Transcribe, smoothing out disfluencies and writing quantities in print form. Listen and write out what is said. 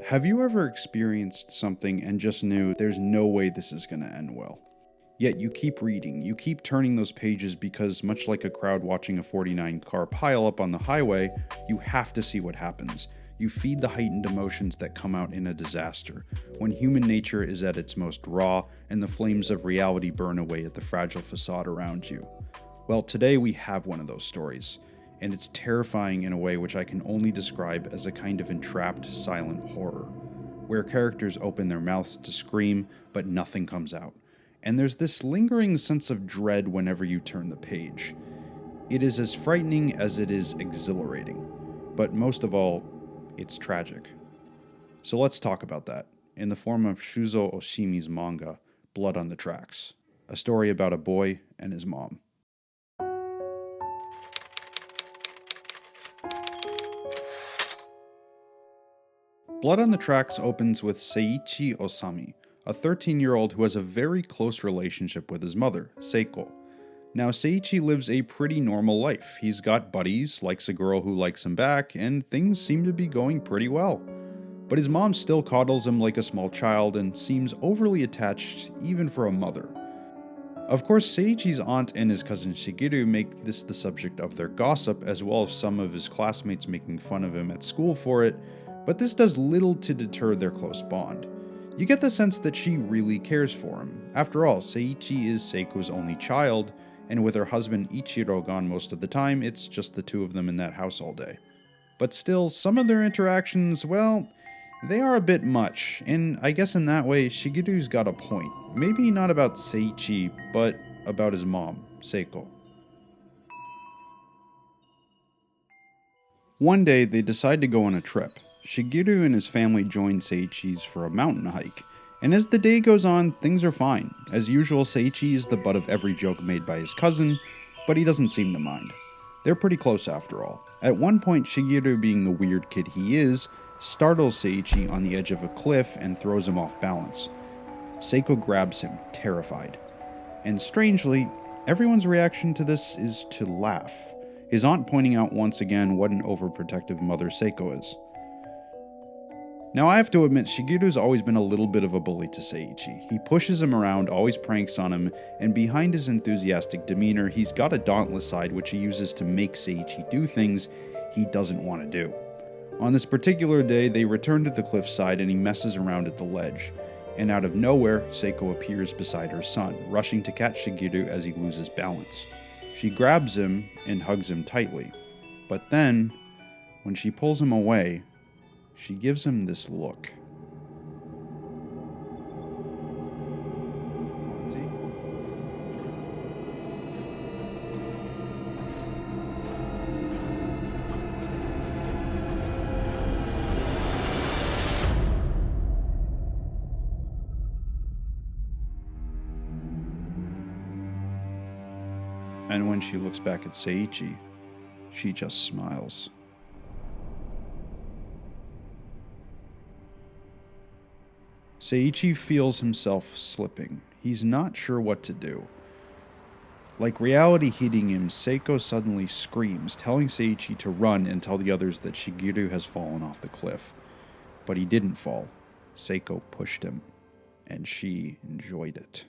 Have you ever experienced something and just knew there's no way this is going to end well? Yet you keep reading, you keep turning those pages because, much like a crowd watching a 49-car pileup on the highway, you have to see what happens. You feed the heightened emotions that come out in a disaster, when human nature is at its most raw and the flames of reality burn away at the fragile facade around you. Well, today we have one of those stories, and it's terrifying in a way which I can only describe as a kind of entrapped silent horror, where characters open their mouths to scream, but nothing comes out. And there's this lingering sense of dread whenever you turn the page. It is as frightening as it is exhilarating, but most of all, it's tragic. So let's talk about that, in the form of Shuzo Oshimi's manga, Blood on the Tracks, a story about a boy and his mom. Blood on the Tracks opens with Seiichi Osami, a 13-year-old who has a very close relationship with his mother, Seiko. Now, Seiichi lives a pretty normal life. He's got buddies, likes a girl who likes him back, and things seem to be going pretty well. But his mom still coddles him like a small child and seems overly attached even for a mother. Of course, Seiichi's aunt and his cousin Shigeru make this the subject of their gossip, as well as some of his classmates making fun of him at school for it, but this does little to deter their close bond. You get the sense that she really cares for him. After all, Seiichi is Seiko's only child, and with her husband Ichiro gone most of the time, it's just the two of them in that house all day. But still, some of their interactions, well, they are a bit much, and I guess in that way, Shigeru's got a point. Maybe not about Seiichi, but about his mom, Seiko. One day, they decide to go on a trip. Shigeru and his family join Seiichi's for a mountain hike, and as the day goes on, things are fine. As usual, Seiichi is the butt of every joke made by his cousin, but he doesn't seem to mind. They're pretty close after all. At one point, Shigeru, being the weird kid he is, startles Seiichi on the edge of a cliff and throws him off balance. Seiko grabs him, terrified. And strangely, everyone's reaction to this is to laugh, his aunt pointing out once again what an overprotective mother Seiko is. Now, I have to admit, Shigeru's always been a little bit of a bully to Seiichi. He pushes him around, always pranks on him, and behind his enthusiastic demeanor, he's got a dauntless side which he uses to make Seiichi do things he doesn't want to do. On this particular day, they return to the cliffside and he messes around at the ledge. And out of nowhere, Seiko appears beside her son, rushing to catch Shigeru as he loses balance. She grabs him and hugs him tightly. But then, when she pulls him away, she gives him this look. And when she looks back at Seiichi, she just smiles. Seiichi feels himself slipping. He's not sure what to do. Like reality hitting him, Seiko suddenly screams, telling Seiichi to run and tell the others that Shigeru has fallen off the cliff. But he didn't fall. Seiko pushed him, and she enjoyed it.